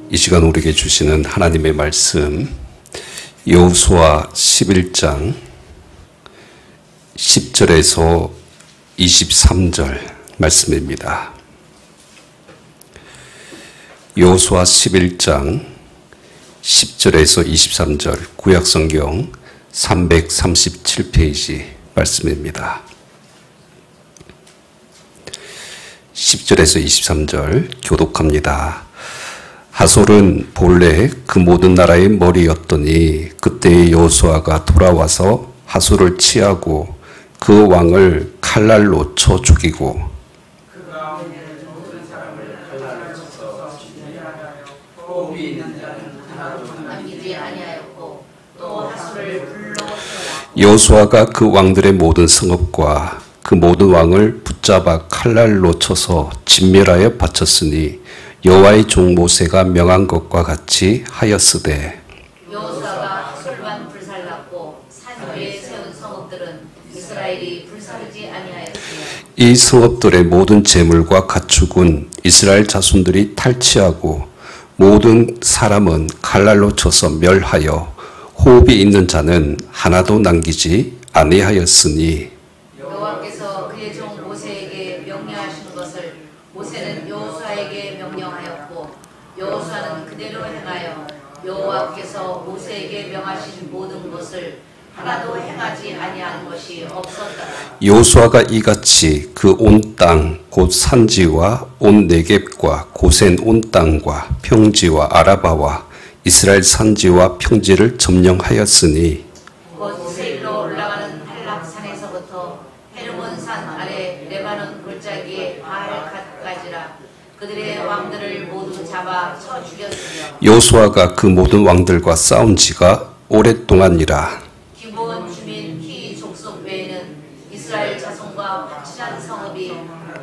이 시간 우리에게 주시는 하나님의 말씀 여호수아 11장 10절에서 23절 말씀입니다. 여호수아 11장 10절에서 23절 구약성경 337페이지 말씀입니다. 10절에서 23절 교독합니다. 하솔은 본래 그 모든 나라의 머리였더니 그때의 여호수아가 돌아와서 하솔을 치하고 그 왕을 칼날로 쳐 죽이고 여호수아가 그 왕들의 모든 성읍과 그 모든 왕을 붙잡아 칼날로 쳐서 진멸하여 바쳤으니 여호와의 종 모세가 명한 것과 같이 하였으되 여호수아가 하솔만 불살랐고 산 위에 세운 성읍들은 이스라엘이 불사르지 아니하였으며 이 성읍들의 모든 재물과 가축은 이스라엘 자손들이 탈취하고 모든 사람은 칼날로 쳐서 멸하여 호흡이 있는 자는 하나도 남기지 아니하였으니 여호와께서 그의 종 모세에게 명령하신 것을 모세는 여호수아에게 명령하였고 여호수아는 그대로 행하여 여호와께서 모세에게 명하신 모든 것을 하나도 행하지 아니한 것이 없었더라. 여호수아가 이같이 그 온 땅 곧 산지와 온 네겝과 고센 온 땅과 평지와 아라바와 이스라엘 산지와 평지를 점령하였으니 곧 세일로 올라가는 할락산에서부터 헤르몬 산 아래 레바논 골짜기의 바알갓까지라. 그들의 왕들을 모두 잡아 쳐 죽였으며 여호수아가 그 모든 왕들과 싸운 지가 오랫동안이라. 기브온 주민 히 족속 외에는 이스라엘 자손과 확실한 성읍이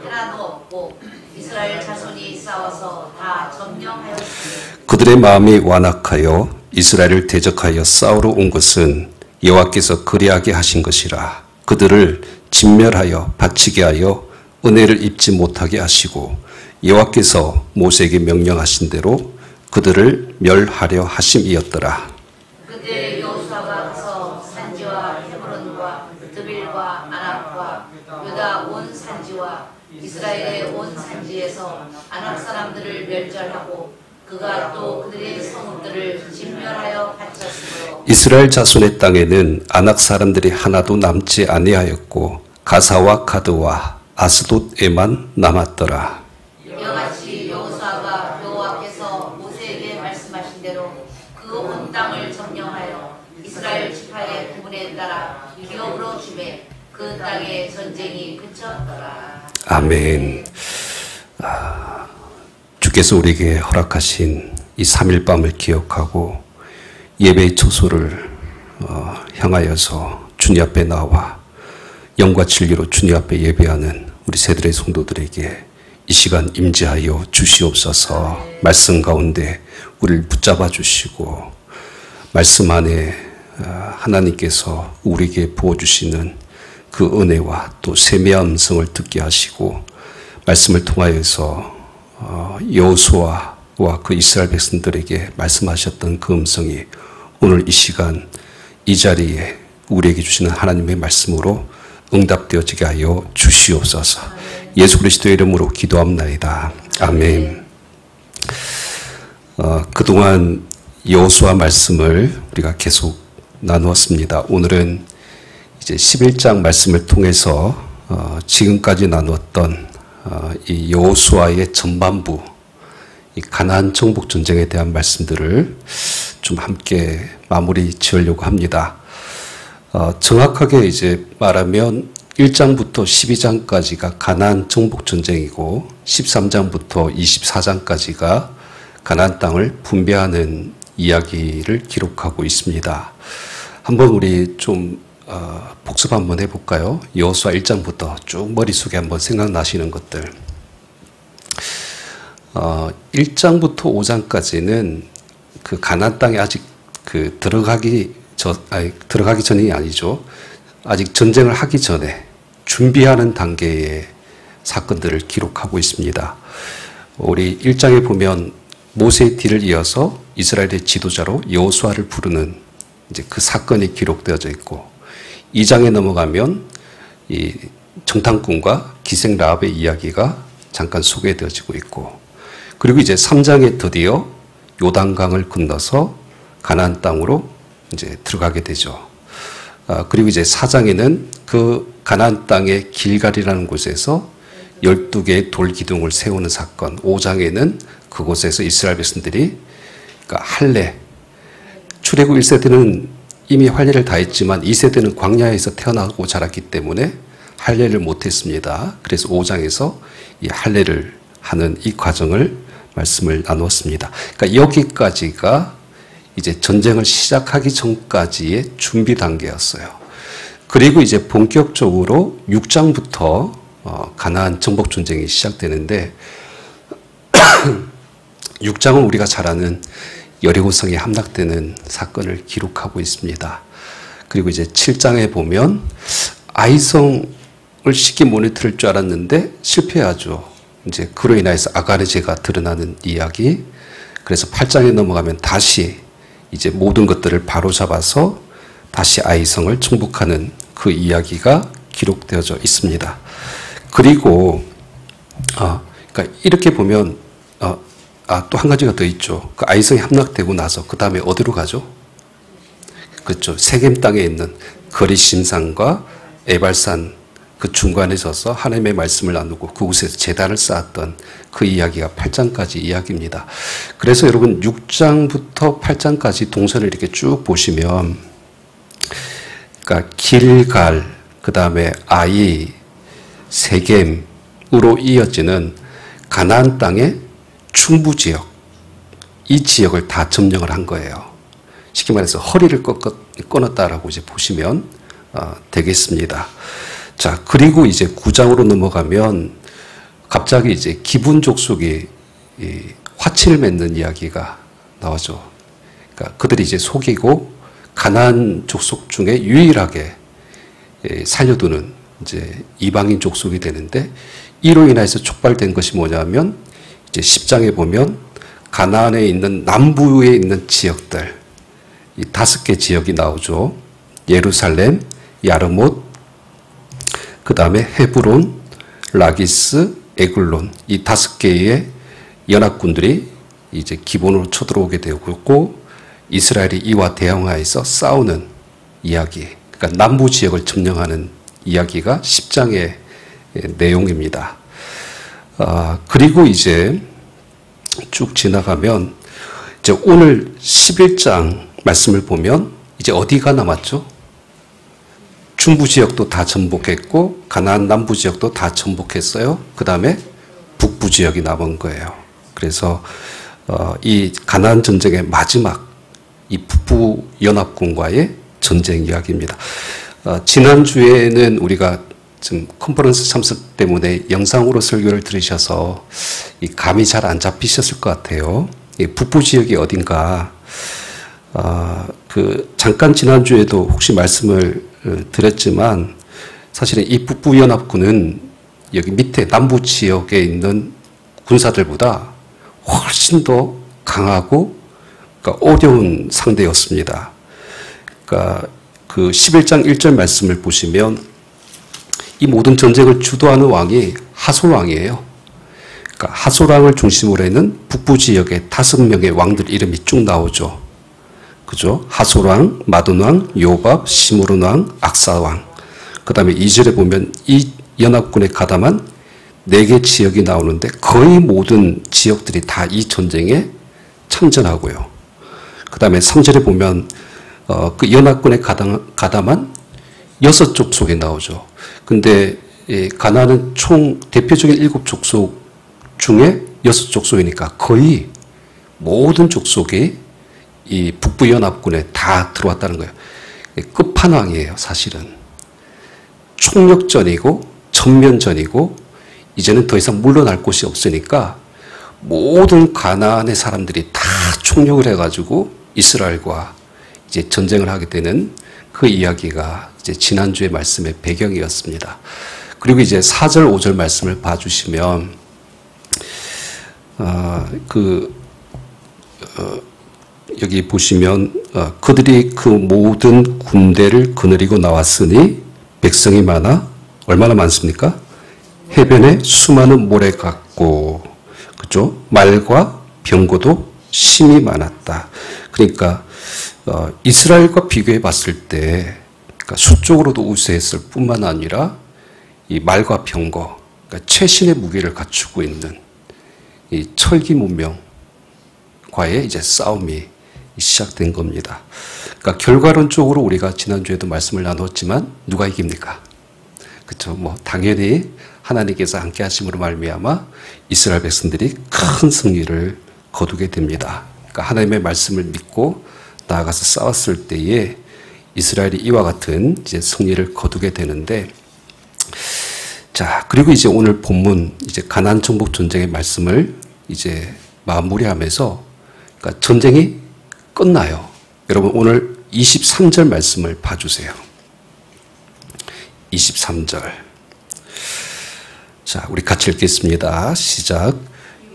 하나도 없고 이스라엘 자손이 싸워서 다 점령하였으니 그들의 마음이 완악하여 이스라엘을 대적하여 싸우러 온 것은 여호와께서 그리하게 하신 것이라. 그들을 진멸하여 바치게 하여 은혜를 입지 못하게 하시고 여호와께서 모세에게 명령하신 대로 그들을 멸하려 하심이었더라. 그때 여호수아가 가서 산지와 헤브론과 드빌과 아낙과 유다 온 산지와 이스라엘의 온 산지에서 아낙 사람들을 멸절하고 그가 또 그들의 성읍들을 진멸하여 바쳤으므로 이스라엘 자손의 땅에는 아낙 사람들이 하나도 남지 아니하였고 가사와 가드와 아스돗에만 남았더라. 이같이 여호수아가 여호와께서 모세에게 말씀하신 대로 그 온 땅을 점령하여 이스라엘 지파의 구분에 따라 기업으로 주매 그 땅에 전쟁이 그쳤더라. 아멘. 주께서 우리에게 허락하신 이 3일 밤을 기억하고 예배의 초소를 향하여서 주님 앞에 나와 영과 진리로 주님 앞에 예배하는 우리 새들의 성도들에게 이 시간 임재하여 주시옵소서. 말씀 가운데 우리를 붙잡아 주시고 말씀 안에 하나님께서 우리에게 부어주시는 그 은혜와 또 세미한 음성을 듣게 하시고 말씀을 통하여서 여호수아와 그 이스라엘 백성들에게 말씀하셨던 그 음성이 오늘 이 시간 이 자리에 우리에게 주시는 하나님의 말씀으로 응답되어지게 하여 주시옵소서. 예수 그리스도의 이름으로 기도합나이다. 아멘. 그동안 여호수아 말씀을 우리가 계속 나누었습니다. 오늘은 이제 11장 말씀을 통해서 지금까지 나누었던 이 여호수아의 전반부, 이 가나안 정복 전쟁에 대한 말씀들을 좀 함께 마무리 지으려고 합니다. 정확하게 이제 말하면 1장부터 12장까지가 가나안 정복 전쟁이고 13장부터 24장까지가 가나안 땅을 분배하는 이야기를 기록하고 있습니다. 한번 우리 좀 복습 한번 해볼까요? 여호수아 1장부터 쭉 머릿속에 한번 생각나시는 것들. 1장부터 5장까지는 그 가나안 땅에 아직 그 들어가기 전이 아니죠. 아직 전쟁을 하기 전에 준비하는 단계의 사건들을 기록하고 있습니다. 우리 1장에 보면 모세의 뒤를 이어서 이스라엘의 지도자로 여호수아를 부르는 이제 그 사건이 기록되어져 있고, 2장에 넘어가면 이 정탐꾼과 기생 라합의 이야기가 잠깐 소개되어지고 있고, 그리고 이제 3장에 드디어 요단강을 건너서 가나안 땅으로 이제 들어가게 되죠. 그리고 이제 4장에는 그 가나안 땅의 길갈이라는 곳에서 12개의 돌기둥을 세우는 사건, 5장에는 그곳에서 이스라엘 백성들이 그러니까 할례, 출애굽 1세대는 이미 할례를 다 했지만 2세대는 광야에서 태어나고 자랐기 때문에 할례를 못했습니다. 그래서 5장에서 이 할례를 하는 이 과정을 말씀을 나누었습니다. 그러니까 여기까지가 이제 전쟁을 시작하기 전까지의 준비 단계였어요. 그리고 이제 본격적으로 6장부터 가나안 정복 전쟁이 시작되는데 6장은 우리가 잘 아는 여리고성에 함락되는 사건을 기록하고 있습니다. 그리고 이제 7장에 보면 아이성을 쉽게 모니터를 줄 알았는데 실패하죠. 이제 그로 인해서 아간의 죄가 드러나는 이야기. 그래서 8장에 넘어가면 다시 이제 모든 것들을 바로잡아서 다시 아이성을 정복하는 그 이야기가 기록되어져 있습니다. 그리고 그러니까 이렇게 보면 또 한 가지가 더 있죠. 그 아이성이 함락되고 나서 그 다음에 어디로 가죠? 그렇죠. 세겜 땅에 있는 거리심산과 에발산 그 중간에 서서 하나님의 말씀을 나누고 그곳에서 제단을 쌓았던 그 이야기가 8장까지 이야기입니다. 그래서 여러분 6장부터 8장까지 동선을 이렇게 쭉 보시면 그러니까 길갈, 그 다음에 아이, 세겜으로 이어지는 가나안 땅의 충부 지역, 이 지역을 다 점령을 한 거예요. 쉽게 말해서 허리를 끊었다라고 이제 보시면 되겠습니다. 자, 그리고 이제 9장으로 넘어가면 갑자기 이제 기분 족속이 화친을 맺는 이야기가 나오죠. 그러니까 그들이 이제 속이고 가나안 족속 중에 유일하게 살려두는 이제 이방인 족속이 되는데, 이로 인해서 촉발된 것이 뭐냐면 이제 10장에 보면 가나안에 있는 남부에 있는 지역들, 이 5개 지역이 나오죠. 예루살렘, 야르못, 그 다음에 헤브론, 라기스, 에글론, 이 5개의 연합군들이 이제 기본으로 쳐들어오게 되고 이스라엘이 이와 대항하여서 싸우는 이야기, 그러니까 남부 지역을 점령하는 이야기가 10장의 내용입니다. 그리고 이제 쭉 지나가면 이제 오늘 11장 말씀을 보면 이제 어디가 남았죠? 중부 지역도 다 정복했고 가나안 남부 지역도 다 정복했어요. 그 다음에 북부 지역이 남은 거예요. 그래서 이 가나안 전쟁의 마지막 이 북부 연합군과의 전쟁 이야기입니다. 지난주에는 우리가 지금 컨퍼런스 참석 때문에 영상으로 설교를 들으셔서 이 감이 잘 안 잡히셨을 것 같아요. 이 북부 지역이 어딘가 잠깐 지난주에도 혹시 말씀을 드렸지만 사실은 이 북부 연합군은 여기 밑에 남부 지역에 있는 군사들보다 훨씬 더 강하고 그러니까 어려운 상대였습니다. 그러니까 그 11장 1절 말씀을 보시면 이 모든 전쟁을 주도하는 왕이 하솔 왕이에요. 그러니까 하솔 왕을 중심으로 하는 북부 지역의 5명의 왕들 이름이 쭉 나오죠. 그죠? 하솔 왕, 마돈 왕, 요밥, 시므론 왕, 악사 왕. 그 다음에 2절에 보면 이 연합군에 가담한 4개 지역이 나오는데 거의 모든 지역들이 다 이 전쟁에 참전하고요. 그 다음에 3절에 보면 그 연합군에 가담한 6족속이 나오죠. 근데 가나안은 총 대표적인 7족속 중에 6족속이니까 거의 모든 족속이 이 북부 연합군에 다 들어왔다는 거예요. 끝판왕이에요, 사실은. 총력전이고 전면전이고 이제는 더 이상 물러날 곳이 없으니까 모든 가나안의 사람들이 다 총력을 해가지고 이스라엘과 이제 전쟁을 하게 되는 그 이야기가 이제 지난주의 말씀의 배경이었습니다. 그리고 이제 4절, 5절 말씀을 봐주시면, 여기 보시면 그들이 그 모든 군대를 거느리고 나왔으니 백성이 많아 얼마나 많습니까? 해변에 수많은 모래 같고, 그죠? 말과 병거도 심히 많았다. 그러니까 이스라엘과 비교해 봤을 때 그러니까 수적으로도 우세했을 뿐만 아니라 이 말과 병거, 그러니까 최신의 무기를 갖추고 있는 이 철기 문명과의 이제 싸움이 시작된 겁니다. 그러니까 결과론적으로 우리가 지난주에도 말씀을 나눴지만 누가 이깁니까? 그렇죠? 뭐 당연히 하나님께서 함께 하심으로 말미암아 이스라엘 백성들이 큰 승리를 거두게 됩니다. 그러니까 하나님의 말씀을 믿고 나아가서 싸웠을 때에 이스라엘이 이와 같은 이제 승리를 거두게 되는데, 자, 그리고 이제 오늘 본문 이제 가나안 정복 전쟁의 말씀을 이제 마무리하면서 그러니까 전쟁이 끝나요. 여러분 오늘 23절 말씀을 봐주세요. 23절. 자, 우리 같이 읽겠습니다. 시작.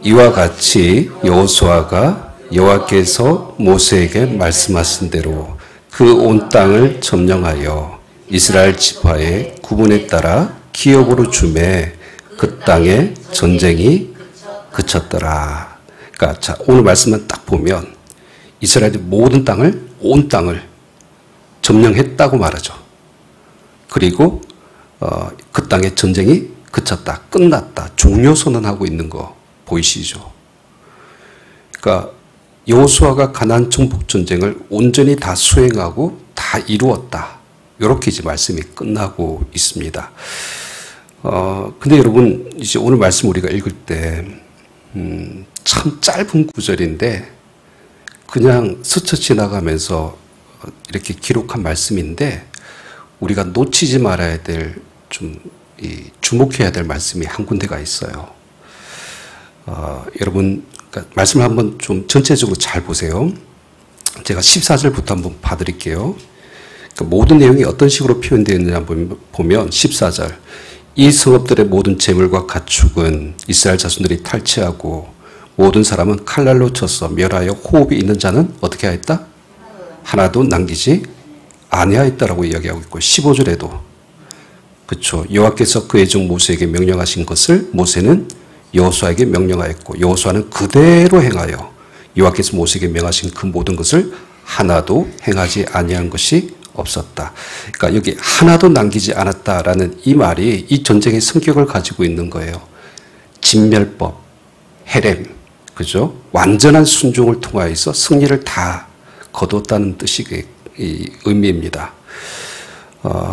이와 같이 여호수아가 여호와께서 모세에게 말씀하신 대로 그 온 땅을 점령하여 이스라엘 지파의 구분에 따라 기업으로 주매 그 땅에 전쟁이 그쳤더라. 그러니까 자, 오늘 말씀만 딱 보면 이스라엘이 모든 땅을, 온 땅을 점령했다고 말하죠. 그리고 그 땅의 전쟁이 그쳤다, 끝났다, 종료 선언하고 있는 거 보이시죠? 그러니까 여호수아가 가나안 정복 전쟁을 온전히 다 수행하고 다 이루었다. 이렇게 이제 말씀이 끝나고 있습니다. 근데 여러분 이제 오늘 말씀 우리가 읽을 때 참 짧은 구절인데 그냥 스쳐 지나가면서 이렇게 기록한 말씀인데 우리가 놓치지 말아야 될 좀 주목해야 될 말씀이 한 군데가 있어요. 여러분 그러니까 말씀을 한번 좀 전체적으로 잘 보세요. 제가 14절부터 한번 봐드릴게요. 그러니까 모든 내용이 어떤 식으로 표현되어 있느냐 보면 14절. 이 성읍들의 모든 재물과 가축은 이스라엘 자손들이 탈취하고 모든 사람은 칼날로 쳐서 멸하여 호흡이 있는 자는 어떻게 하였다? 하나도 남기지 아니하였다라고 이야기하고 있고 15절에도 그렇죠. 여호와께서 그의 종 모세에게 명령하신 것을 모세는 여호수아에게 명령하였고 여호수아는 그대로 행하여 여호와께서 모세에게 명하신 그 모든 것을 하나도 행하지 아니한 것이 없었다. 그러니까 여기 하나도 남기지 않았다라는 이 말이 이 전쟁의 성격을 가지고 있는 거예요. 진멸법, 헤렘, 그죠? 완전한 순종을 통하여서 승리를 다 거뒀다는 뜻이 의미입니다.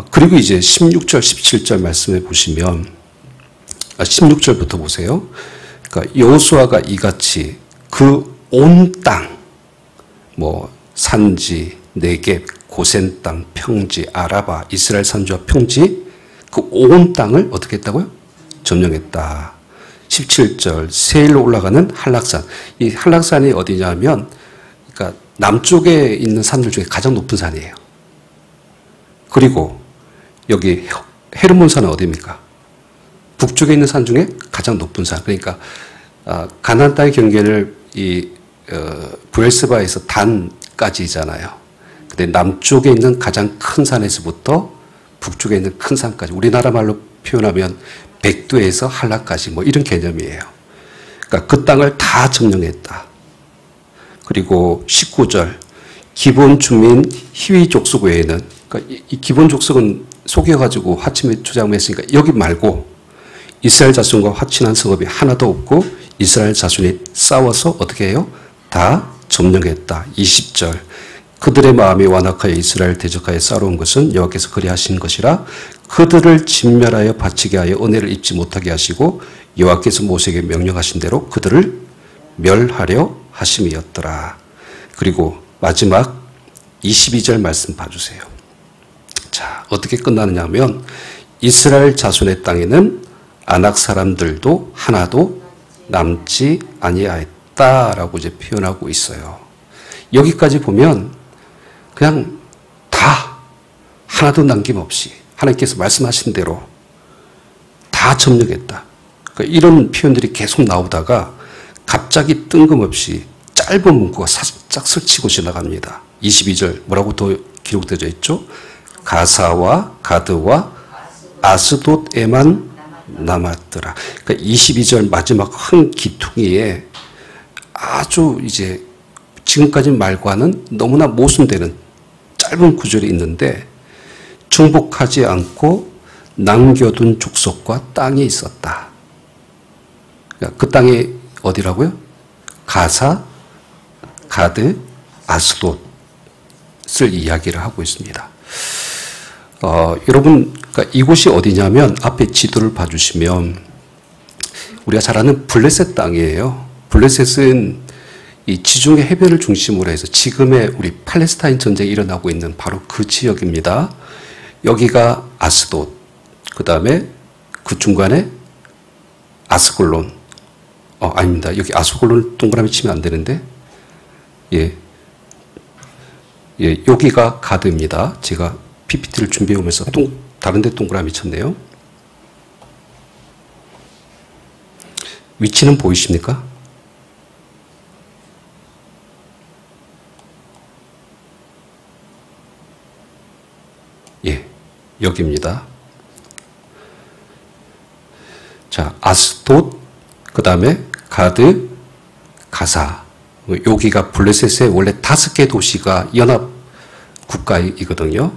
그리고 이제 16절, 17절 말씀해 보시면 16절부터 보세요. 그러니까 여호수아가 이같이 그 온 땅, 뭐 산지, 네겝, 고센 땅, 평지, 아라바, 이스라엘 산지와 평지 그 온 땅을 어떻게 했다고요? 점령했다. 17절 세일로 올라가는 한락산. 이 한락산이 어디냐면 그러니까 남쪽에 있는 산들 중에 가장 높은 산이에요. 그리고 여기 헤르몬산은 어디입니까? 북쪽에 있는 산 중에 가장 높은 산. 그러니까 가나안 땅의 경계를 이 브엘스바에서 단까지잖아요. 근데 남쪽에 있는 가장 큰 산에서부터 북쪽에 있는 큰 산까지 우리나라 말로 표현하면 백두에서 한라까지 뭐 이런 개념이에요. 그러니까 그 땅을 다 점령했다. 그리고 19절 기본 주민 히위 족속 외에는 그러니까 이 기본 족속은 속여가지고 화침에 주장했으니까 여기 말고 이스라엘 자손과 화친한 성읍이 하나도 없고 이스라엘 자손이 싸워서 어떻게 해요? 다 점령했다. 20절 그들의 마음이 완악하여 이스라엘 대적하여 싸워온 것은 여호와께서 그리하신 것이라 그들을 진멸하여 바치게 하여 은혜를 입지 못하게 하시고 여호와께서 모세에게 명령하신 대로 그들을 멸하려 하심이었더라. 그리고 마지막 22절 말씀 봐주세요. 자, 어떻게 끝나느냐 하면 이스라엘 자손의 땅에는 아낙 사람들도 하나도 남지 아니하였다라고 이제 표현하고 있어요. 여기까지 보면 그냥 다 하나도 남김없이 하나님께서 말씀하신 대로 다 점령했다. 그러니까 이런 표현들이 계속 나오다가 갑자기 뜬금없이 짧은 문구가 살짝 스치고 지나갑니다. 22절 뭐라고 더 기록되어 있죠? 가사와 가드와 아스돗에만 남았더라. 그러니까 22절 마지막 큰 기퉁이에 아주 이제 지금까지 말과는 너무나 모순되는 짧은 구절이 있는데 정복하지 않고 남겨둔 족속과 땅이 있었다. 그러니까 그 땅이 어디라고요? 가사, 가드, 아스돗을 이야기를 하고 있습니다. 여러분, 그러니까 이곳이 어디냐면 앞에 지도를 봐주시면 우리가 잘 아는 블레셋 땅이에요. 블레셋은 이 지중해 해변을 중심으로 해서 지금의 우리 팔레스타인 전쟁이 일어나고 있는 바로 그 지역입니다. 여기가 아스돗, 그 다음에 그 중간에 아스글론, 아닙니다. 여기 아스글론 동그라미 치면 안 되는데, 예, 여기가 가드입니다. 제가 PPT를 준비해 오면서 다른 데 동그라미 쳤네요. 위치는 보이십니까? 예, 여기입니다. 자, 아스돗, 그 다음에 가드, 가사. 여기가 블레셋의 원래 5개 도시가 연합 국가이거든요.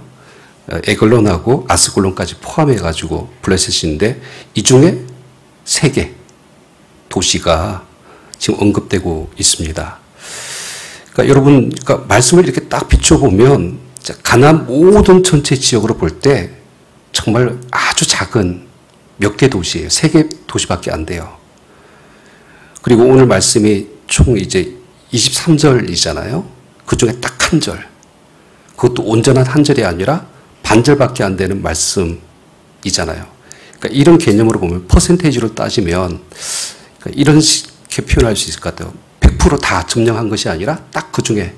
에글론하고 아스글론까지 포함해가지고 블레셋인데 이 중에 3개 도시가 지금 언급되고 있습니다. 그러니까 여러분, 그러니까 말씀을 이렇게 딱 비춰보면 가나안 모든 전체 지역으로 볼 때 정말 아주 작은 몇 개 도시예요. 3개 도시밖에 안 돼요. 그리고 오늘 말씀이 총 이제 23절이잖아요. 그 중에 딱 한 절. 그것도 온전한 한 절이 아니라 반절밖에 안 되는 말씀이잖아요. 그러니까 이런 개념으로 보면 퍼센테이지로 따지면 그러니까 이렇게 표현할 수 있을 것 같아요. 100% 다 점령한 것이 아니라 딱 그 중에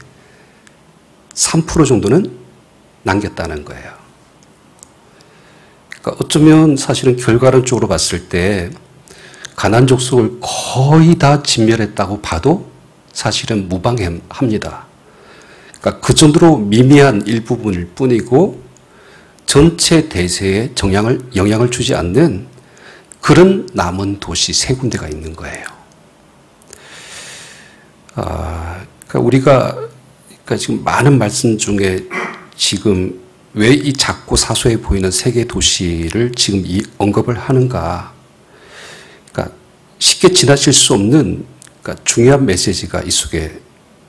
3% 정도는 남겼다는 거예요. 그러니까 어쩌면 사실은 결과론적으로 봤을 때 가나안 족속을 거의 다 진멸했다고 봐도 사실은 무방합니다. 그러니까 그 정도로 미미한 일부분일 뿐이고 전체 대세에 영향을 주지 않는 그런 남은 도시 3군데가 있는 거예요. 그러니까 우리가 지금 많은 말씀 중에 지금 왜 이 작고 사소해 보이는 3개 도시를 지금 언급을 하는가? 그러니까 쉽게 지나칠 수 없는 그러니까 중요한 메시지가 이 속에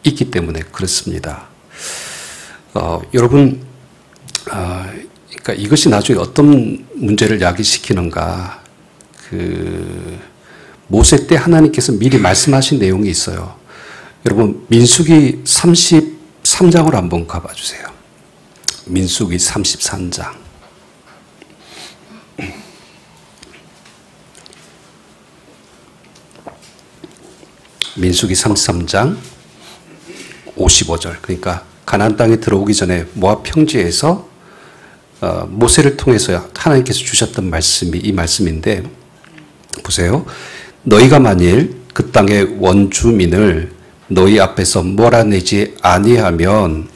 있기 때문에 그렇습니다. 여러분, 그러니까 이것이 나중에 어떤 문제를 야기시키는가? 모세 때 하나님께서 미리 말씀하신 내용이 있어요. 여러분, 민수기 33장으로 한번 가봐 주세요. 민수기 33장. 민수기 33장 55절. 그러니까 가나안 땅에 들어오기 전에 모압 평지에서 모세를 통해서 하나님께서 주셨던 말씀이 이 말씀인데 보세요. 너희가 만일 그 땅의 원주민을 너희 앞에서 몰아내지 아니하면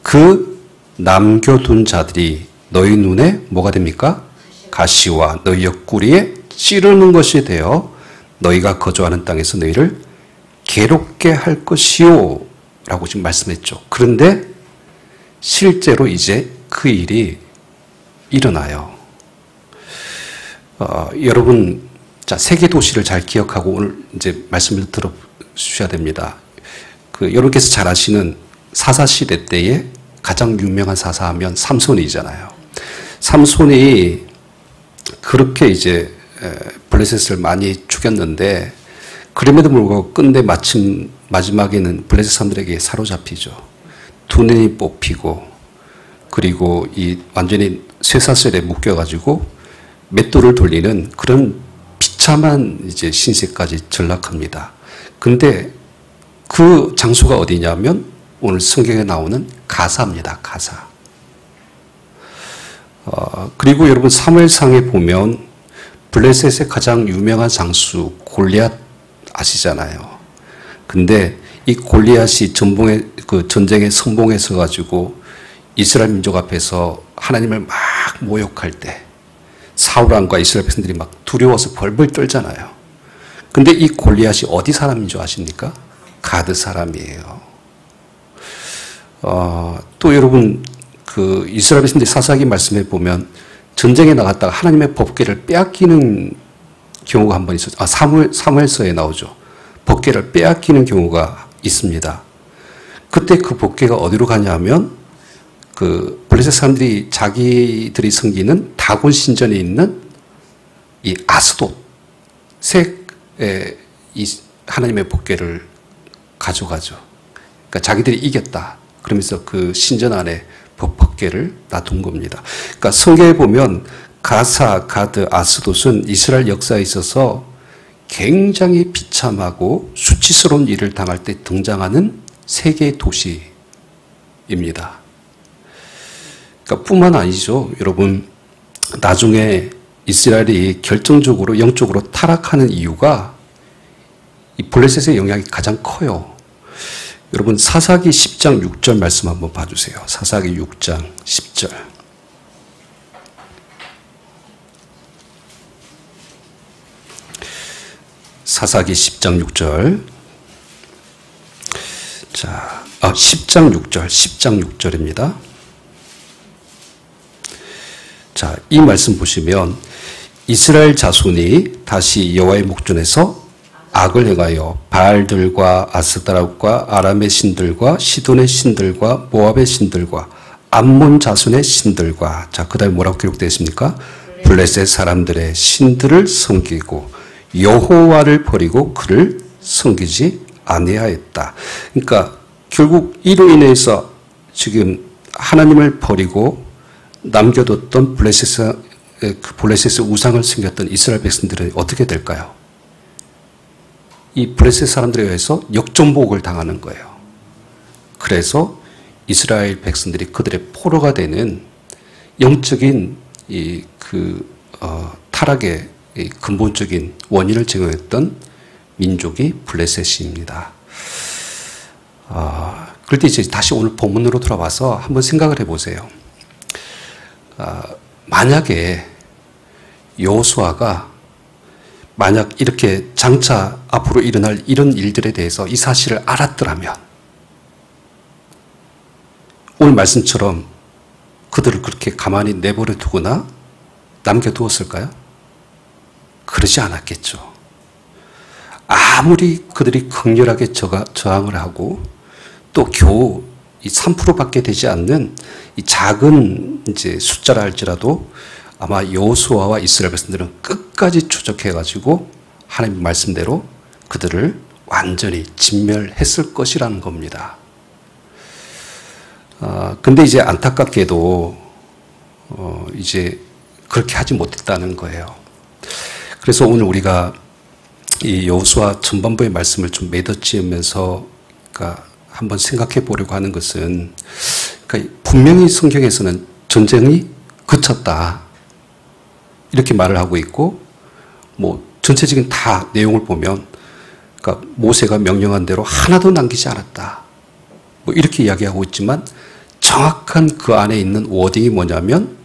그 남겨둔 자들이 너희 눈에 뭐가 됩니까? 가시와 너희 옆구리에 찌르는 것이 되어 너희가 거주하는 땅에서 너희를 괴롭게 할 것이요 라고 지금 말씀했죠. 그런데 실제로 이제 그 일이 일어나요. 여러분, 자, 3개 도시를 잘 기억하고 오늘 이제 말씀을 들어주셔야 됩니다. 여러분께서 잘 아시는 사사시대 때에 가장 유명한 사사하면 삼손이잖아요. 삼손이 그렇게 이제 블레셋을 많이 죽였는데 그럼에도 불구하고 끝내 마지막에는 블레셋 사람들에게 사로잡히죠. 두 눈이 뽑히고 그리고 이 완전히 쇠사슬에 묶여가지고 맷돌을 돌리는 그런 비참한 이제 신세까지 전락합니다. 근데 그 장소가 어디냐면 오늘 성경에 나오는 가사입니다. 가사. 그리고 여러분 사무엘상에 보면 블레셋의 가장 유명한 장수 골리앗 아시잖아요. 근데 이 골리앗이 전쟁에 성공해서 가지고 이스라엘 민족 앞에서 하나님을 막 모욕할 때 사울 왕과 이스라엘 백성들이 막 두려워서 벌벌 떨잖아요. 근데 이 골리앗이 어디 사람인 줄 아십니까? 가드 사람이에요. 또 여러분 그 이스라엘 백성들이 사사기 말씀해 보면 전쟁에 나갔다가 하나님의 법궤를 빼앗기는 경우가 한 번 있었죠. 사무엘서에 나오죠. 법궤를 빼앗기는 경우가 있습니다. 그때 그 법궤가 어디로 가냐면 그 블레셋 사람들이 자기들이 섬기는 다곤 신전에 있는 이 아스돗 색의 이 하나님의 법궤를 가져가죠. 그러니까 자기들이 이겼다. 그러면서 그 신전 안에 법궤를 놔둔 겁니다. 그러니까 성경에 보면 가사, 가드, 아스돗은 이스라엘 역사에 있어서 굉장히 비참하고 수치스러운 일을 당할 때 등장하는 세 개의 도시입니다. 그러니까 뿐만 아니죠. 여러분, 나중에 이스라엘이 결정적으로 영적으로 타락하는 이유가 이 블레셋의 영향이 가장 커요. 여러분, 사사기 10장 6절 말씀 한번 봐주세요. 사사기 6장 10절. 사사기 10장 6절. 자, 10장 6절, 10장 6절입니다. 자, 이 말씀 보시면 이스라엘 자손이 다시 여호와의 목전에서 악을 행하여 바알들과 아스다락과 아람의 신들과 시돈의 신들과 모압의 신들과 암몬 자손의 신들과, 자, 그 다음에 뭐라고 기록되어 있습니까? 블레셋 사람들의 신들을 섬기고 여호와를 버리고 그를 섬기지 아니하였다. 그러니까 결국 이로 인해서 지금 하나님을 버리고 남겨뒀던 블레셋의 우상을 섬겼던 이스라엘 백성들은 어떻게 될까요? 이 블레셋 사람들에 의해서 역전복을 당하는 거예요. 그래서 이스라엘 백성들이 그들의 포로가 되는 영적인 타락의 근본적인 원인을 제공했던 민족이 블레셋입니다. 그럴 때 이제 다시 오늘 본문으로 돌아와서 한번 생각을 해보세요. 만약에 여호수아가 만약 이렇게 장차 앞으로 일어날 이런 일들에 대해서 이 사실을 알았더라면 오늘 말씀처럼 그들을 그렇게 가만히 내버려 두거나 남겨두었을까요? 그러지 않았겠죠. 아무리 그들이 극렬하게 저항을 하고 또 겨우 이 3%밖에 되지 않는 이 작은 이제 숫자라 할지라도 아마 여호수아와 이스라엘 백성들은 끝까지 추적해가지고 하나님 말씀대로 그들을 완전히 진멸했을 것이라는 겁니다. 근데 이제 안타깝게도 이제 그렇게 하지 못했다는 거예요. 그래서 오늘 우리가 이 여호수아 전반부의 말씀을 좀 매덧지으면서 그러니까 한번 생각해 보려고 하는 것은 그러니까 분명히 성경에서는 전쟁이 그쳤다 이렇게 말을 하고 있고 뭐 전체적인 다 내용을 보면 그러니까 모세가 명령한 대로 하나도 남기지 않았다 뭐 이렇게 이야기하고 있지만 정확한 그 안에 있는 워딩이 뭐냐면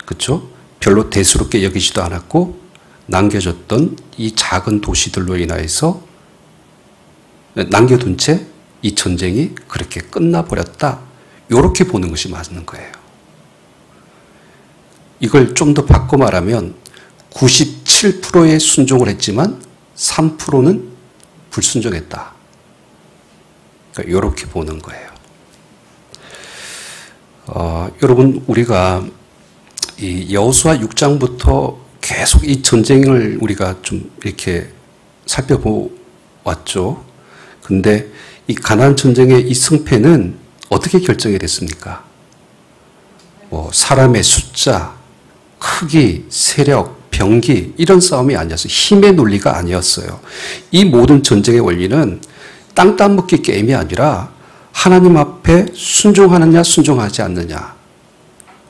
그렇죠? 별로 대수롭게 여기지도 않았고 남겨졌던 이 작은 도시들로 인하여서 남겨둔 채 이 전쟁이 그렇게 끝나버렸다. 이렇게 보는 것이 맞는 거예요. 이걸 좀 더 바꿔 말하면 97%의 순종을 했지만 3%는 불순종했다. 그러니까 이렇게 보는 거예요. 여러분 우리가 이 여호수아 6장부터 계속 이 전쟁을 우리가 좀 이렇게 살펴보았죠. 근데 이 가나안 전쟁의 이 승패는 어떻게 결정이 됐습니까? 뭐 사람의 숫자, 크기, 세력, 병기 이런 싸움이 아니었어요. 힘의 논리가 아니었어요. 이 모든 전쟁의 원리는 땅 따먹기 게임이 아니라 하나님 앞에 순종하느냐 순종하지 않느냐.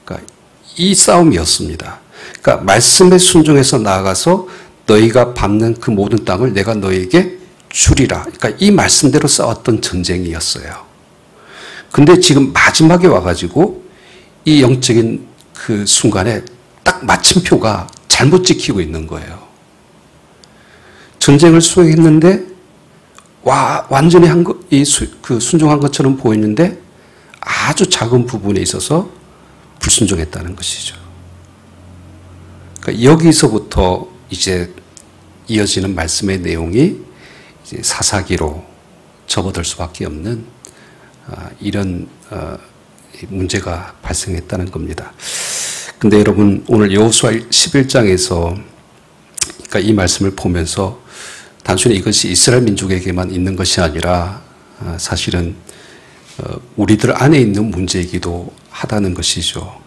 그러니까 이 싸움이었습니다. 그러니까 말씀에 순종해서 나아가서 너희가 밟는 그 모든 땅을 내가 너희에게 주리라. 그러니까 이 말씀대로 싸웠던 전쟁이었어요. 근데 지금 마지막에 와가지고 이 영적인 그 순간에 딱 마침표가 잘못 지키고 있는 거예요. 전쟁을 수행했는데 완전히 순종한 것처럼 보이는데 아주 작은 부분에 있어서 불순종했다는 것이죠. 그러니까 여기서부터 이제 이어지는 말씀의 내용이 이제 사사기로 접어들 수밖에 없는 이런 문제가 발생했다는 겁니다. 근데 여러분 오늘 여호수아 11장에서 그러니까 이 말씀을 보면서 단순히 이것이 이스라엘 민족에게만 있는 것이 아니라 사실은 우리들 안에 있는 문제이기도 하다는 것이죠.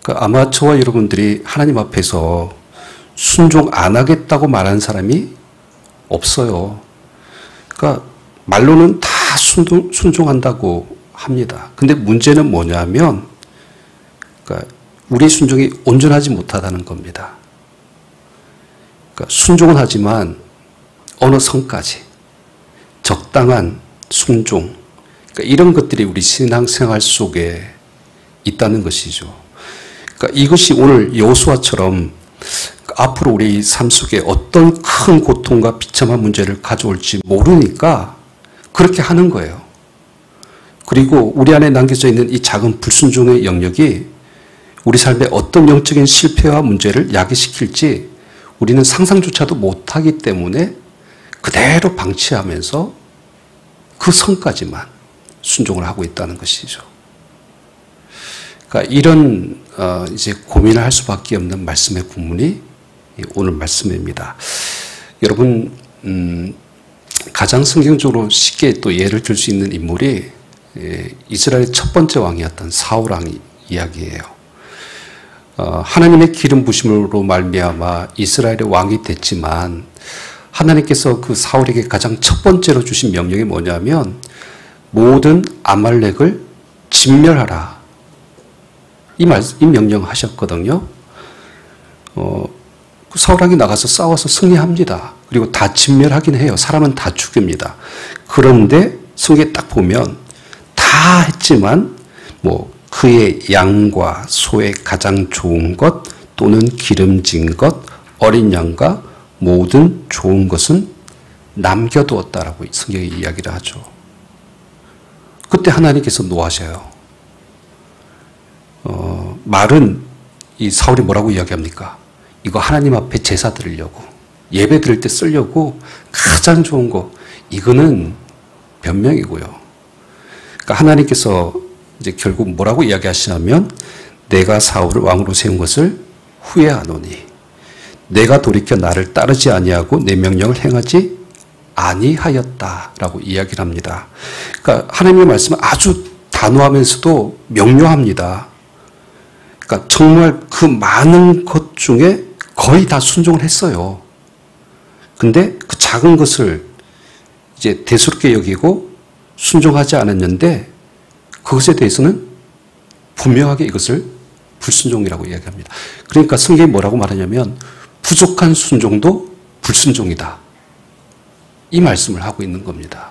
그러니까 아마 저와 여러분들이 하나님 앞에서 순종 안 하겠다고 말하는 사람이 없어요. 그러니까 말로는 다 순종한다고 합니다. 근데 문제는 뭐냐면 그러니까 우리의 순종이 온전하지 못하다는 겁니다. 그러니까 순종은 하지만 어느 선까지 적당한 순종, 그러니까 이런 것들이 우리 신앙생활 속에 있다는 것이죠. 그러니까 이것이 오늘 여호수아처럼 앞으로 우리 삶 속에 어떤 큰 고통과 비참한 문제를 가져올지 모르니까 그렇게 하는 거예요. 그리고 우리 안에 남겨져 있는 이 작은 불순종의 영역이 우리 삶의 어떤 영적인 실패와 문제를 야기시킬지 우리는 상상조차도 못하기 때문에 그대로 방치하면서 그 선까지만 순종을 하고 있다는 것이죠. 그러니까 이런 이제 고민을 할 수밖에 없는 말씀의 본문이 오늘 말씀입니다. 여러분 가장 성경적으로 쉽게 또 예를 들 수 있는 인물이 이스라엘의 첫 번째 왕이었던 사울 왕 이야기예요. 하나님의 기름 부심으로 말미암아 이스라엘의 왕이 됐지만 하나님께서 그 사울에게 가장 첫 번째로 주신 명령이 뭐냐면 모든 아말렉을 진멸하라. 이 명령하셨거든요. 그 사울 왕이 나가서 싸워서 승리합니다. 그리고 다 진멸하긴 해요. 사람은 다 죽입니다. 그런데 성경에 딱 보면 다 했지만 그의 양과 소의 가장 좋은 것 또는 기름진 것 어린 양과 모든 좋은 것은 남겨두었다라고 성경이 이야기를 하죠. 그때 하나님께서 노하셔요. 말은 이 사울이 뭐라고 이야기합니까? 이거 하나님 앞에 제사 드리려고 예배 드릴 때 쓰려고 가장 좋은 거 이거는 변명이고요. 그러니까 하나님께서 이제 결국 뭐라고 이야기하시냐면 내가 사울을 왕으로 세운 것을 후회하노니 내가 돌이켜 나를 따르지 아니하고 내 명령을 행하지 아니하였다라고 이야기를 합니다. 그러니까 하나님의 말씀은 아주 단호하면서도 명료합니다. 그러니까 정말 그 많은 것 중에 거의 다 순종을 했어요. 근데 그 작은 것을 이제 대수롭게 여기고 순종하지 않았는데 그것에 대해서는 분명하게 이것을 불순종이라고 이야기합니다. 그러니까 성경이 뭐라고 말하냐면 부족한 순종도 불순종이다. 이 말씀을 하고 있는 겁니다.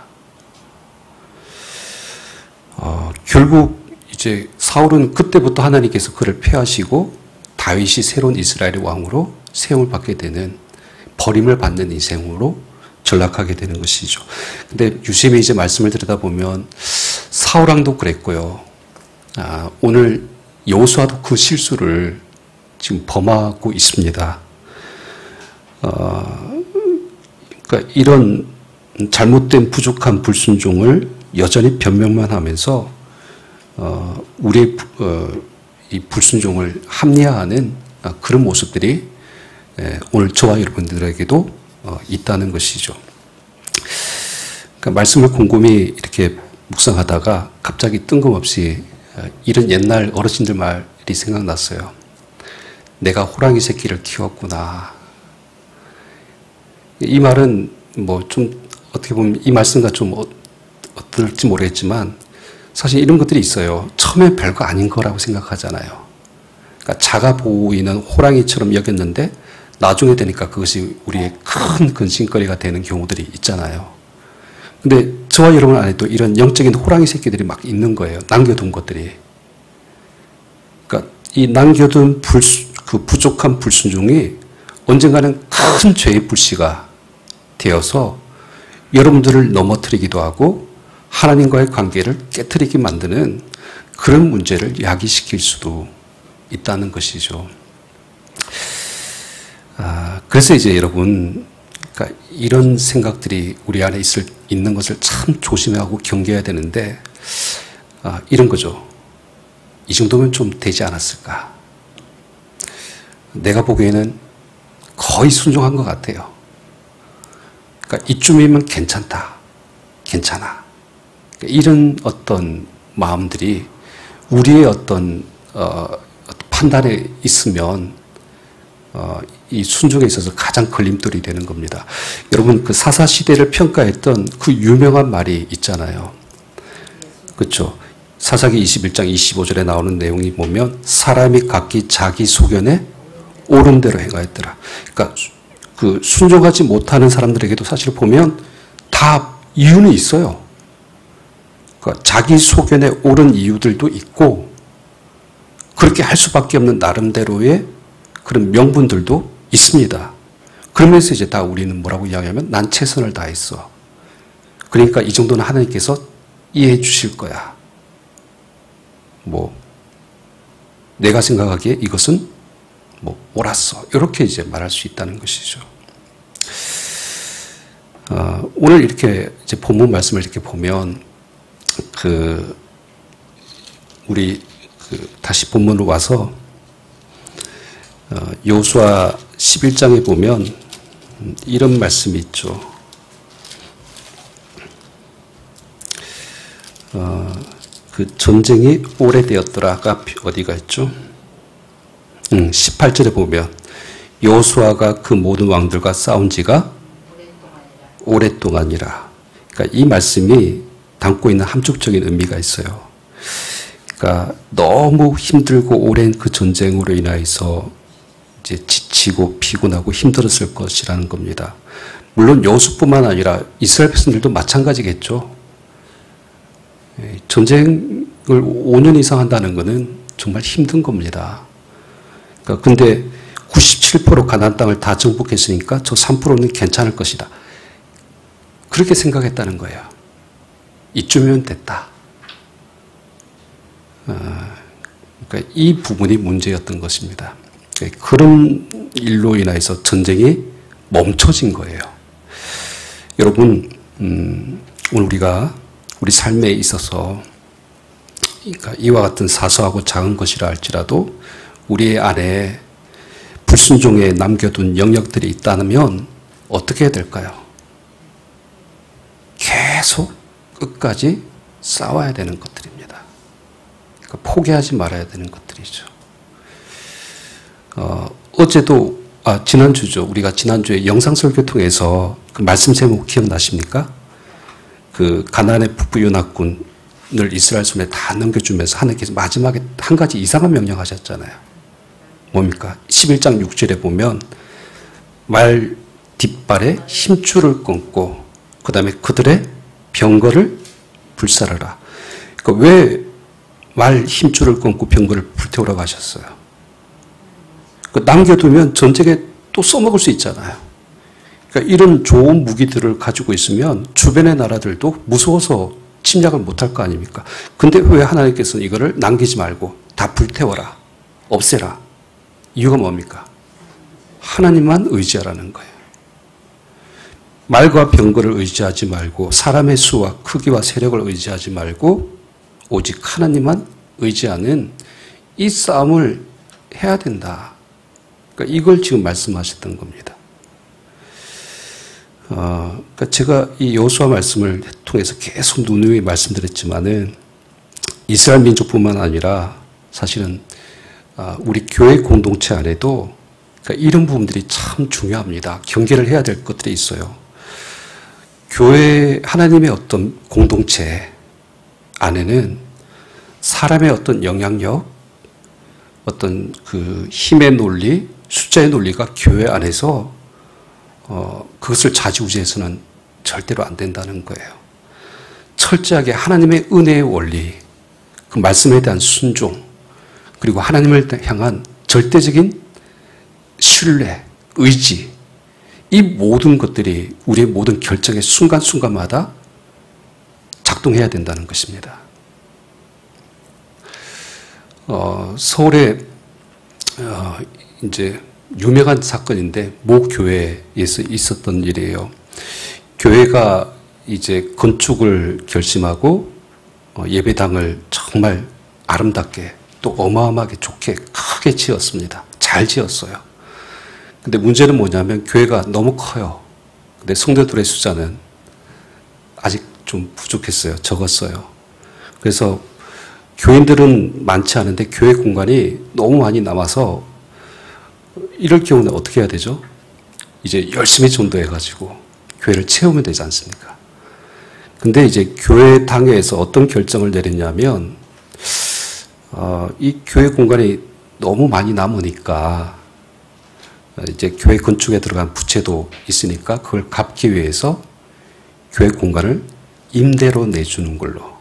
결국 이제 사울은 그때부터 하나님께서 그를 폐하시고 다윗이 새로운 이스라엘의 왕으로 세움을 받게 되는 버림을 받는 인생으로 전락하게 되는 것이죠. 근데 유심히 이제 말씀을 들여다보면 사울 왕도 그랬고요. 오늘 여호수아도 그 실수를 지금 범하고 있습니다. 그러니까 이런 잘못된 부족한 불순종을 여전히 변명만 하면서 우리의 이 불순종을 합리화하는 그런 모습들이 오늘 저와 여러분들에게도 있다는 것이죠. 그러니까 말씀을 곰곰이 이렇게 묵상하다가 갑자기 뜬금없이 이런 옛날 어르신들 말이 생각났어요. 내가 호랑이 새끼를 키웠구나. 이 말은 좀 어떻게 보면 이 말씀과 좀 어떨지 모르겠지만 사실 이런 것들이 있어요. 처음에 별거 아닌 거라고 생각하잖아요. 그러니까 작아 보이는 호랑이처럼 여겼는데 나중에 되니까 그것이 우리의 큰 근심거리가 되는 경우들이 있잖아요. 근데 저와 여러분 안에도 이런 영적인 호랑이 새끼들이 막 있는 거예요. 남겨둔 것들이. 그러니까 이 남겨둔 그 부족한 불순종이 언젠가는 큰 죄의 불씨가 되어서 여러분들을 넘어뜨리기도 하고 하나님과의 관계를 깨트리게 만드는 그런 문제를 야기시킬 수도 있다는 것이죠. 그래서 이제 여러분, 그러니까 이런 생각들이 우리 안에 있는 것을 참 조심하고 경계해야 되는데, 이런 거죠. 이 정도면 좀 되지 않았을까. 내가 보기에는 거의 순종한 것 같아요. 그러니까 이쯤이면 괜찮다. 괜찮아. 그러니까 이런 어떤 마음들이 우리의 어떤 판단에 있으면 이 순종에 있어서 가장 걸림돌이 되는 겁니다. 여러분, 그 사사시대를 평가했던 그 유명한 말이 있잖아요. 그렇죠? 사사기 21장 25절에 나오는 내용이 보면 사람이 각기 자기 소견에 옳은 대로 행하였더라. 그러니까 그 순종하지 못하는 사람들에게도 사실 보면 다 이유는 있어요. 그러니까 자기 소견에 옳은 이유들도 있고 그렇게 할 수밖에 없는 나름대로의 그런 명분들도 있습니다. 그러면서 이제 다 우리는 뭐라고 이야기하면 난 최선을 다했어. 그러니까 이 정도는 하나님께서 이해해 주실 거야. 내가 생각하기에 이것은 옳았어. 이렇게 이제 말할 수 있다는 것이죠. 오늘 이렇게 이제 본문 말씀을 이렇게 보면 우리 다시 본문으로 와서 여호수아 11장에 보면 이런 말씀이 있죠. 그 전쟁이 오래되었더라가 어디가 있죠? 18절에 보면 여호수아가 그 모든 왕들과 싸운 지가 오랫동안이라. 그러니까 이 말씀이 담고 있는 함축적인 의미가 있어요. 그러니까 너무 힘들고 오랜 그 전쟁으로 인하여서 이제 지치고 피곤하고 힘들었을 것이라는 겁니다. 물론 여호수뿐만 아니라 이스라엘 백성들도 마찬가지겠죠. 전쟁을 5년 이상 한다는 것은 정말 힘든 겁니다. 그러니까 근데 97% 가나안 땅을 다 정복했으니까 저 3%는 괜찮을 것이다. 그렇게 생각했다는 거예요. 이쯤이면 됐다. 그러니까 이 부분이 문제였던 것입니다. 그런 일로 인해서 전쟁이 멈춰진 거예요. 여러분, 오늘 우리가 우리 삶에 있어서 그러니까 이와 같은 사소하고 작은 것이라 할지라도 우리 안에 불순종에 남겨둔 영역들이 있다면 어떻게 해야 될까요? 계속 끝까지 싸워야 되는 것들입니다. 그러니까 포기하지 말아야 되는 것들이죠. 어제도 지난주죠. 우리가 지난주에 영상설교 통해서 그 말씀 제목 기억나십니까? 그 가나안의 북부 연합군을 이스라엘 손에 다 넘겨주면서 하나님께서 마지막에 한 가지 이상한 명령하셨잖아요. 뭡니까? 11장 6절에 보면 말 뒷발에 힘줄을 끊고 그 다음에 그들의 병거를 불살라라. 그러니까 왜 말 힘줄을 끊고 병거를 불태우라고 하셨어요? 남겨두면 전쟁에 또 써먹을 수 있잖아요. 그러니까 이런 좋은 무기들을 가지고 있으면 주변의 나라들도 무서워서 침략을 못할 거 아닙니까? 근데 왜 하나님께서는 이거를 남기지 말고 다 불태워라, 없애라. 이유가 뭡니까? 하나님만 의지하라는 거예요. 말과 병거를 의지하지 말고 사람의 수와 크기와 세력을 의지하지 말고 오직 하나님만 의지하는 이 싸움을 해야 된다. 그러니까 이걸 지금 말씀하셨던 겁니다. 그러니까 제가 이 여호수아 말씀을 통해서 계속 누누이 말씀드렸지만은 이스라엘 민족뿐만 아니라 사실은 우리 교회 공동체 안에도 그러니까 이런 부분들이 참 중요합니다. 경계를 해야 될 것들이 있어요. 교회 하나님의 어떤 공동체 안에는 사람의 어떤 영향력, 어떤 그 힘의 논리, 숫자의 논리가 교회 안에서 그것을 좌지우지해서는 절대로 안 된다는 거예요. 철저하게 하나님의 은혜의 원리, 그 말씀에 대한 순종, 그리고 하나님을 향한 절대적인 신뢰, 의지, 이 모든 것들이 우리의 모든 결정의 순간순간마다 작동해야 된다는 것입니다. 서울에 이제 유명한 사건인데 모 교회에서 있었던 일이에요. 교회가 이제 건축을 결심하고 예배당을 정말 아름답게 또 어마어마하게 좋게 크게 지었습니다. 잘 지었어요. 근데 문제는 뭐냐면 교회가 너무 커요. 근데 성도들의 숫자는 아직 좀 부족했어요. 적었어요. 그래서 교인들은 많지 않은데 교회 공간이 너무 많이 남아서 이럴 경우는 어떻게 해야 되죠? 이제 열심히 전도해가지고 교회를 채우면 되지 않습니까? 근데 이제 교회 당회에서 어떤 결정을 내렸냐면 이 교회 공간이 너무 많이 남으니까 이제 교회 건축에 들어간 부채도 있으니까 그걸 갚기 위해서 교회 공간을 임대로 내주는 걸로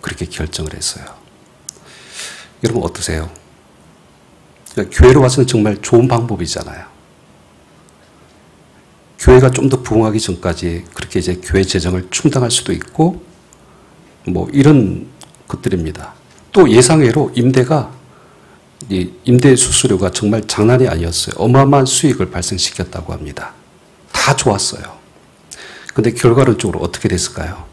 그렇게 결정을 했어요. 여러분 어떠세요? 그러니까 교회로 와서는 정말 좋은 방법이잖아요. 교회가 좀 더 부흥하기 전까지 그렇게 이제 교회 재정을 충당할 수도 있고 뭐 이런 것들입니다. 또 예상외로 임대 수수료가 정말 장난이 아니었어요. 어마어마한 수익을 발생시켰다고 합니다. 다 좋았어요. 근데 결과론적으로 어떻게 됐을까요?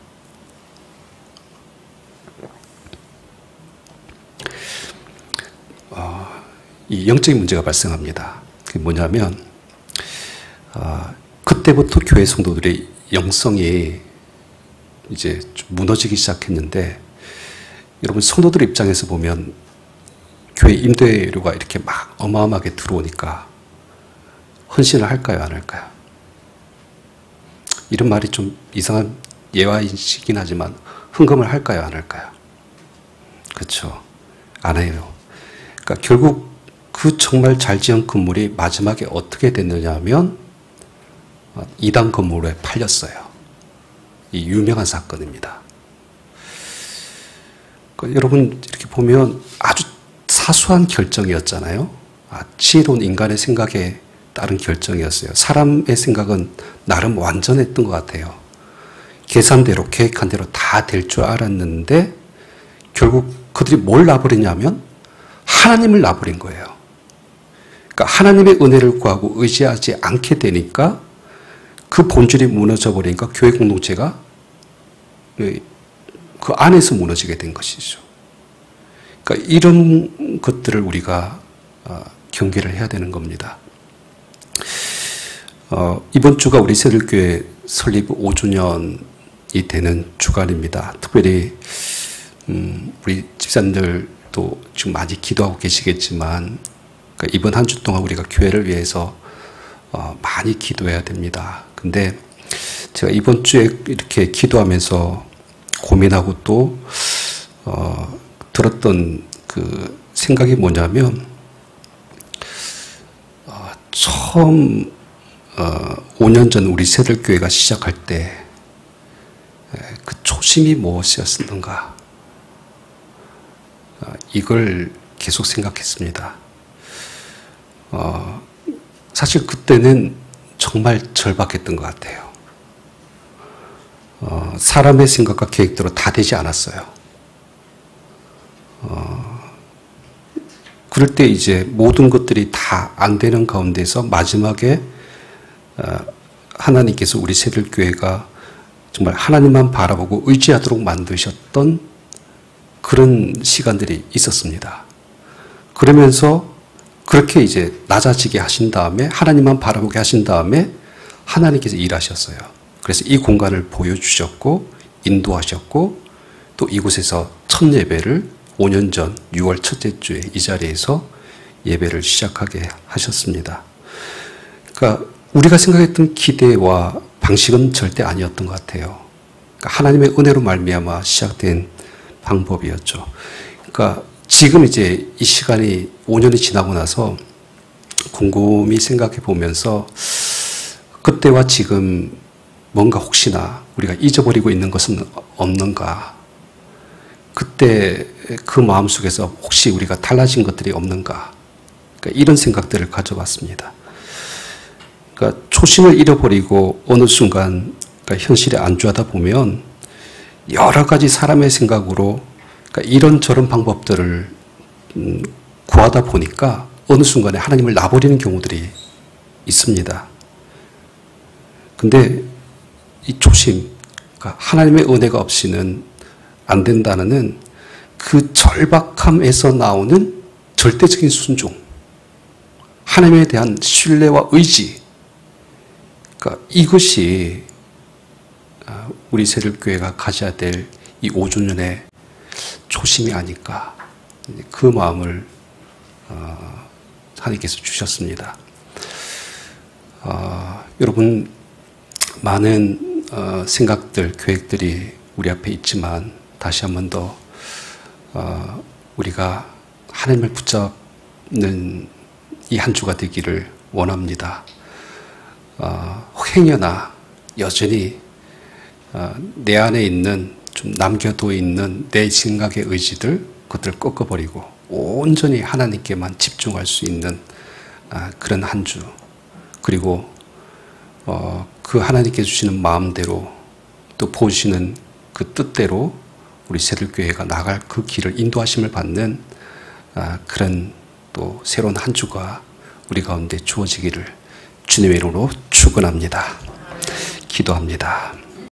이 영적인 문제가 발생합니다. 그게 뭐냐면 그때부터 교회 성도들의 영성이 이제 좀 무너지기 시작했는데 여러분 성도들 입장에서 보면 교회 임대료가 이렇게 막 어마어마하게 들어오니까 헌신을 할까요? 안 할까요? 이런 말이 좀 이상한 예화이긴 하지만 헌금을 할까요? 안 할까요? 그렇죠. 안 해요. 그러니까 결국 그 정말 잘 지은 건물이 마지막에 어떻게 됐느냐 하면 이단 건물에 팔렸어요. 이 유명한 사건입니다. 그러니까 여러분 이렇게 보면 아주 사소한 결정이었잖아요. 지혜로운 인간의 생각에 따른 결정이었어요. 사람의 생각은 나름 완전했던 것 같아요. 계산대로 계획한 대로 다 될 줄 알았는데 결국 그들이 뭘 놔버리냐면 하나님을 놔버린 거예요. 그러니까 하나님의 은혜를 구하고 의지하지 않게 되니까 그 본질이 무너져 버리니까 교회 공동체가 그 안에서 무너지게 된 것이죠. 그러니까 이런 것들을 우리가 경계를 해야 되는 겁니다. 이번 주가 우리 새들교회 설립 5주년이 되는 주간입니다. 특별히 우리 집사님들도 지금 많이 기도하고 계시겠지만 그러니까 이번 한 주 동안 우리가 교회를 위해서 많이 기도해야 됩니다. 근데 제가 이번 주에 이렇게 기도하면서 고민하고 또 들었던 그 생각이 뭐냐면 처음 5년 전 우리 새들교회가 시작할 때 그 초심이 무엇이었는가 이걸 계속 생각했습니다. 사실 그때는 정말 절박했던 것 같아요. 사람의 생각과 계획대로 다 되지 않았어요. 그럴 때 이제 모든 것들이 다 안 되는 가운데서 마지막에 하나님께서 우리 새들교회가 정말 하나님만 바라보고 의지하도록 만드셨던 그런 시간들이 있었습니다. 그러면서 그렇게 이제 낮아지게 하신 다음에 하나님만 바라보게 하신 다음에 하나님께서 일하셨어요. 그래서 이 공간을 보여주셨고 인도하셨고 또 이곳에서 첫 예배를 5년 전 6월 첫째 주에 이 자리에서 예배를 시작하게 하셨습니다. 그러니까 우리가 생각했던 기대와 방식은 절대 아니었던 것 같아요. 그러니까 하나님의 은혜로 말미암아 시작된 방법이었죠. 그러니까 지금 이제 이 시간이 5년이 지나고 나서 곰곰이 생각해 보면서 그때와 지금 뭔가 혹시나 우리가 잊어버리고 있는 것은 없는가? 그때 그 마음속에서 혹시 우리가 달라진 것들이 없는가? 그러니까 이런 생각들을 가져봤습니다. 그러니까 초심을 잃어버리고 어느 순간 그러니까 현실에 안주하다 보면 여러 가지 사람의 생각으로 그러니까 이런저런 방법들을 구하다 보니까 어느 순간에 하나님을 놔버리는 경우들이 있습니다. 근데 이 초심, 그러니까 하나님의 은혜가 없이는 안 된다는 그 절박함에서 나오는 절대적인 순종, 하나님에 대한 신뢰와 의지, 그러니까 이것이 우리 새롭교회가 가져야 될 이 5주년의 초심이 아닐까, 그 마음을 하나님께서 주셨습니다. 여러분, 많은 생각들, 계획들이 우리 앞에 있지만 다시 한 번 더 우리가 하나님을 붙잡는 이 한 주가 되기를 원합니다. 행여나 여전히 내 안에 있는 좀 남겨둬 있는 내 생각의 의지들, 그것들을 꺾어버리고 온전히 하나님께만 집중할 수 있는 그런 한 주, 그리고 그 하나님께 주시는 마음대로 또 보시는 그 뜻대로 우리 새들교회가 나갈 그 길을 인도하심을 받는 그런 또 새로운 한 주가 우리 가운데 주어지기를 주님의 이름으로 축원합니다. 기도합니다.